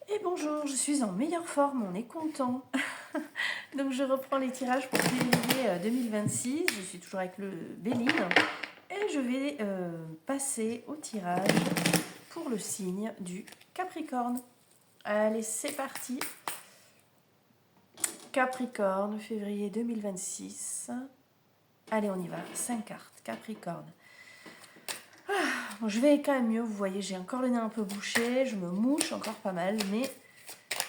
Et bonjour, je suis en meilleure forme, on est content. Donc je reprends les tirages pour février 2026. Je suis toujours avec le Béline. Et je vais passer au tirage pour le signe du Capricorne. Allez, c'est parti. Capricorne, février 2026. Allez, on y va. 5 cartes. Capricorne. Bon, je vais quand même mieux, vous voyez, j'ai encore le nez un peu bouché, je me mouche encore pas mal, mais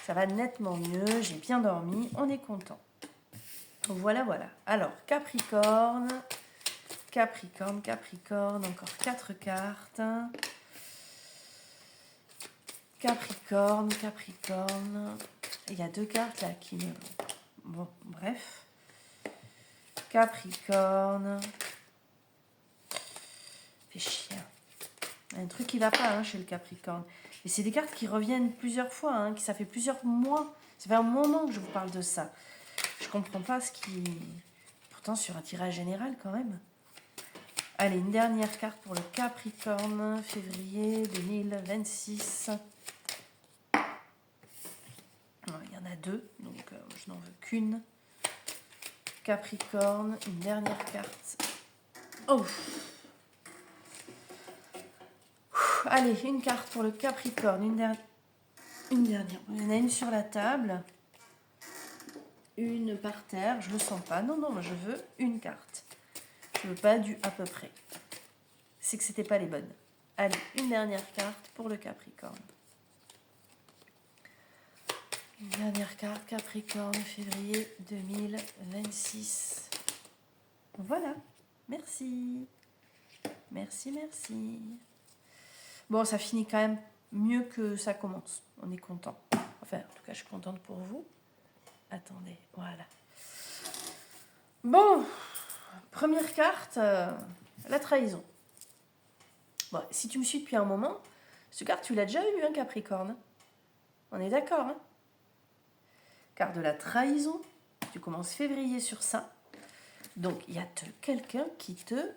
ça va nettement mieux, j'ai bien dormi, on est content. Voilà, voilà. Alors, Capricorne, Capricorne, Capricorne, encore 4 cartes. Capricorne, Capricorne. Il y a 2 cartes là qui me... Bon, bref. Capricorne. Fait chier. Il y a un truc qui va pas chez le Capricorne. Et c'est des cartes qui reviennent plusieurs fois, ça fait plusieurs mois. Ça fait un moment que je vous parle de ça. Je comprends pas ce qui... Pourtant, sur un tirage général quand même. Allez, une dernière carte pour le Capricorne, février 2026. Il y en a 2, donc je n'en veux qu'une. Capricorne, une dernière carte. Oh! Allez, une carte pour le Capricorne, une dernière. Il y en a une sur la table. Une par terre, je ne le sens pas. Non, non, moi je veux une carte. Je veux pas du à peu près. C'est que c'était pas les bonnes. Allez, une dernière carte pour le Capricorne. Une dernière carte, Capricorne, février 2026. Voilà, merci. Merci, merci. Bon, ça finit quand même mieux que ça commence. On est content. Enfin, en tout cas, je suis contente pour vous. Attendez, voilà. Bon, première carte, la trahison. Bon, si tu me suis depuis un moment, cette carte, tu l'as déjà eu, Capricorne. On est d'accord, Carte de la trahison. Tu commences février sur ça. Donc, il y a quelqu'un qui te...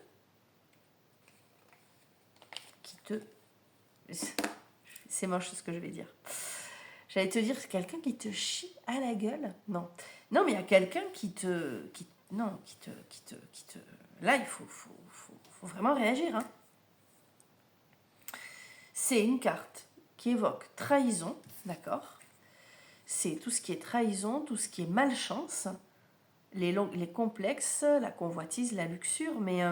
C'est moche ce que je vais dire. J'allais te dire, c'est quelqu'un qui te chie à la gueule. Non. Non, mais il y a quelqu'un qui te... Là, il faut vraiment réagir. C'est une carte qui évoque trahison, d'accord? C'est tout ce qui est trahison, tout ce qui est malchance, les complexes, la convoitise, la luxure, mais...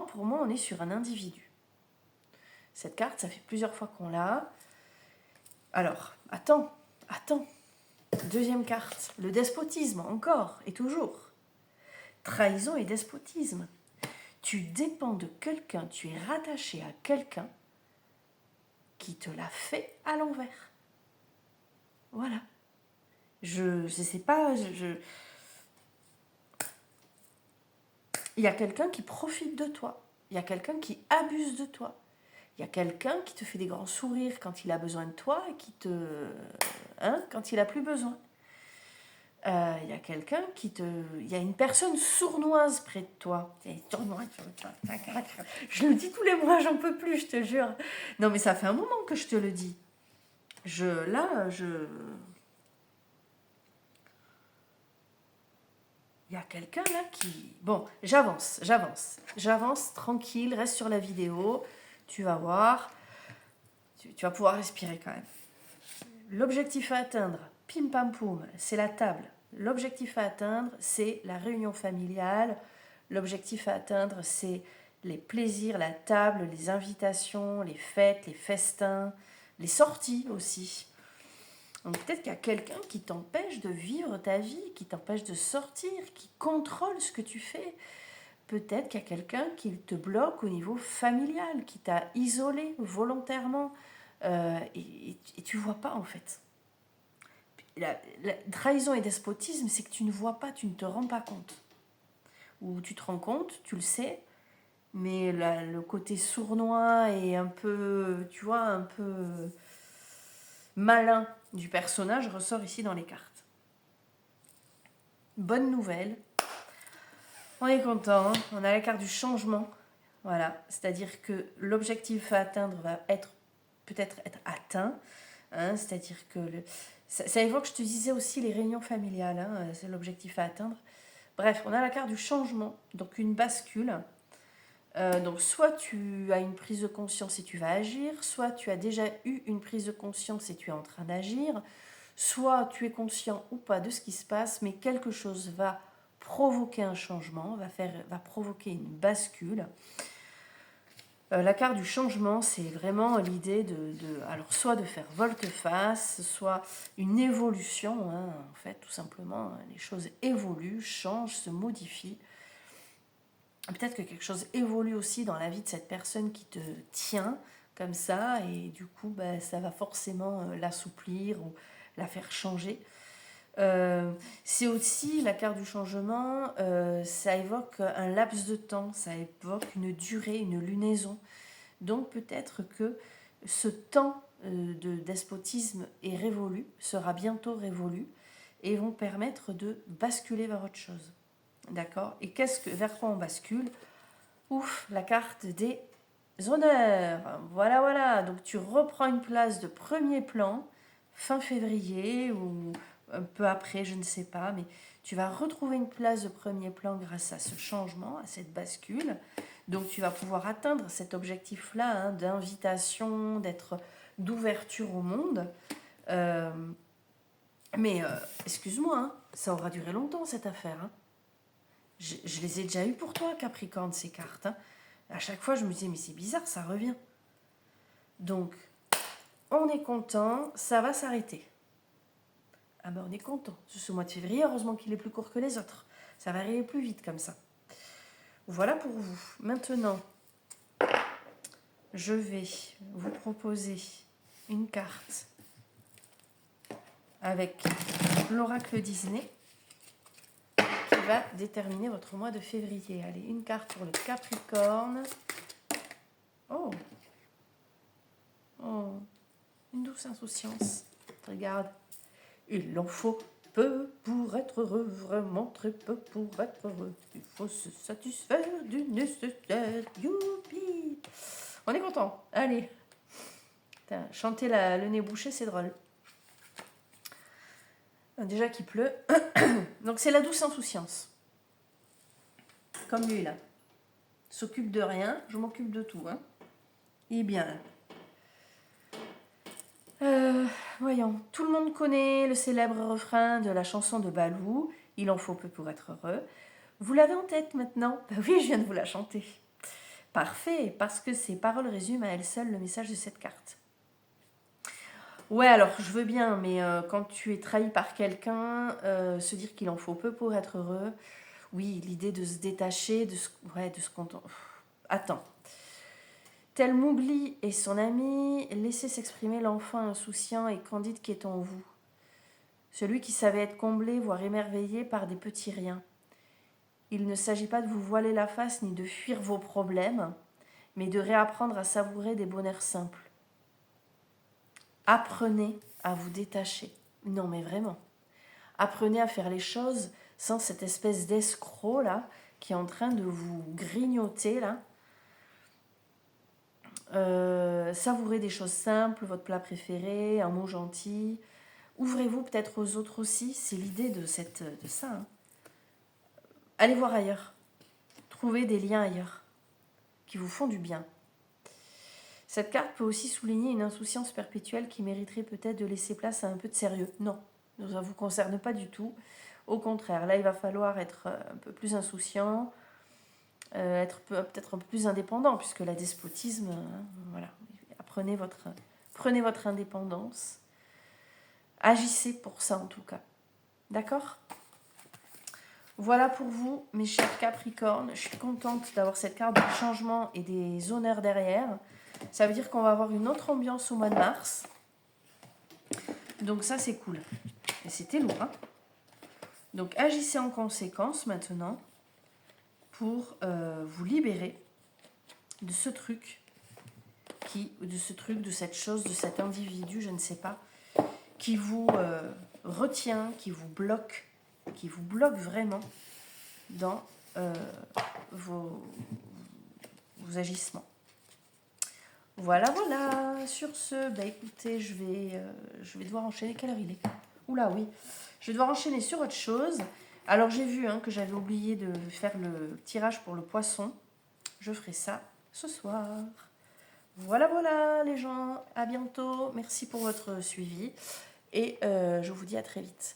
pour moi, on est sur un individu. Cette carte, ça fait plusieurs fois qu'on l'a. Alors, attends. Deuxième carte, le despotisme, encore et toujours. Trahison et despotisme. Tu dépends de quelqu'un, tu es rattaché à quelqu'un qui te l'a fait à l'envers. Voilà. Je sais pas, Il y a quelqu'un qui profite de toi. Il y a quelqu'un qui abuse de toi. Il y a quelqu'un qui te fait des grands sourires quand il a besoin de toi et qui te... quand il n'a plus besoin. Il y a quelqu'un qui te... Il y a une personne sournoise près de toi. Je le dis tous les mois, j'en peux plus, je te jure. Non, mais ça fait un moment que je te le dis. Il y a quelqu'un là qui... Bon, j'avance, tranquille, reste sur la vidéo. Tu vas voir. Tu vas pouvoir respirer quand même. L'objectif à atteindre, pim pam poum, c'est la table. L'objectif à atteindre, c'est la réunion familiale. L'objectif à atteindre, c'est les plaisirs, la table, les invitations, les fêtes, les festins, les sorties aussi. Donc peut-être qu'il y a quelqu'un qui t'empêche de vivre ta vie, qui t'empêche de sortir, qui contrôle ce que tu fais. Peut-être qu'il y a quelqu'un qui te bloque au niveau familial, qui t'a isolé volontairement. Et tu ne vois pas en fait. La trahison et despotisme, c'est que tu ne vois pas, tu ne te rends pas compte. Ou tu te rends compte, tu le sais, mais le côté sournois et un peu, tu vois, un peu malin du personnage ressort ici dans les cartes. Bonne nouvelle. On est content, on a la carte du changement. Voilà, c'est-à-dire que l'objectif à atteindre va peut-être être atteint. Hein, c'est-à-dire que ça évoque, je te disais aussi, les réunions familiales. Hein, c'est l'objectif à atteindre. Bref, on a la carte du changement, donc une bascule. Donc soit tu as une prise de conscience et tu vas agir, soit tu as déjà eu une prise de conscience et tu es en train d'agir, soit tu es conscient ou pas de ce qui se passe, mais quelque chose va provoquer un changement, va provoquer une bascule. La carte du changement, c'est vraiment l'idée alors soit de faire volte-face, soit une évolution, hein, en fait, tout simplement. Les choses évoluent, changent, se modifient. Peut-être que quelque chose évolue aussi dans la vie de cette personne qui te tient comme ça, et du coup, ben, ça va forcément l'assouplir ou la faire changer. C'est aussi la carte du changement, ça évoque un laps de temps, ça évoque une durée, une lunaison. Donc peut-être que ce temps de despotisme est révolu, sera bientôt révolu, et vont permettre de basculer vers autre chose. D'accord? Et vers quoi on bascule? Ouf, la carte des honneurs. Voilà, voilà. Donc tu reprends une place de premier plan fin février ou un peu après, je ne sais pas, mais tu vas retrouver une place de premier plan grâce à ce changement, à cette bascule. Donc tu vas pouvoir atteindre cet objectif-là, hein, d'invitation, d'ouverture au monde. Mais excuse-moi, hein, ça aura duré longtemps cette affaire. Hein. Je les ai déjà eues pour toi, Capricorne, ces cartes. Hein. À chaque fois, je me disais, mais c'est bizarre, ça revient. Donc, on est content, ça va s'arrêter. Ah ben, on est content. Ce mois de février, heureusement qu'il est plus court que les autres. Ça va arriver plus vite comme ça. Voilà pour vous. Maintenant, je vais vous proposer une carte avec l'oracle Disney qui va déterminer votre mois de février. Allez, une carte pour le Capricorne. Oh, une douce insouciance. Regarde, il en faut peu pour être heureux, vraiment très peu pour être heureux. Il faut se satisfaire du nécessaire. Youpi! On est content. Allez. Putain, chanter le nez bouché, c'est drôle. Déjà qu'il pleut. Donc c'est la douce insouciance. Comme lui là. S'occupe de rien, je m'occupe de tout. Hein. Il est bien là. Voyons, tout le monde connaît le célèbre refrain de la chanson de Balou. Il en faut peu pour être heureux. Vous l'avez en tête maintenant? Ben oui, je viens de vous la chanter. Parfait, parce que ces paroles résument à elles seules le message de cette carte. Ouais, alors je veux bien, mais quand tu es trahi par quelqu'un, se dire qu'il en faut peu pour être heureux, oui, l'idée de se détacher, de se contenter. Attends. Tel Mowgli et son ami, laissez s'exprimer l'enfant insouciant et candide qui est en vous. Celui qui savait être comblé, voire émerveillé par des petits riens. Il ne s'agit pas de vous voiler la face ni de fuir vos problèmes, mais de réapprendre à savourer des bonheurs simples. Apprenez à vous détacher. Non, mais vraiment. Apprenez à faire les choses sans cette espèce d'escroc là qui est en train de vous grignoter là. Savourez des choses simples, votre plat préféré, un mot gentil. Ouvrez-vous peut-être aux autres aussi, c'est l'idée de ça. Hein. Allez voir ailleurs. Trouvez des liens ailleurs qui vous font du bien. Cette carte peut aussi souligner une insouciance perpétuelle qui mériterait peut-être de laisser place à un peu de sérieux. Non, ça ne vous concerne pas du tout. Au contraire, là, il va falloir être un peu plus insouciant, être peut-être un peu plus indépendant, puisque la despotisme, voilà. Prenez votre indépendance. Agissez pour ça, en tout cas. D'accord ? Voilà pour vous, mes chers Capricornes. Je suis contente d'avoir cette carte de changement et des honneurs derrière. Ça veut dire qu'on va avoir une autre ambiance au mois de mars. Donc ça, c'est cool. Et c'était lourd. Hein. Donc agissez en conséquence maintenant pour vous libérer de ce truc, de cette chose, de cet individu, je ne sais pas, qui vous retient, qui vous bloque vraiment dans vos agissements. Voilà, voilà. Sur ce, bah écoutez, je vais devoir enchaîner. Quelle heure il est? Oula, oui. Je vais devoir enchaîner sur autre chose. Alors, j'ai vu que j'avais oublié de faire le tirage pour le poisson. Je ferai ça ce soir. Voilà, voilà, les gens. À bientôt. Merci pour votre suivi. Et je vous dis à très vite.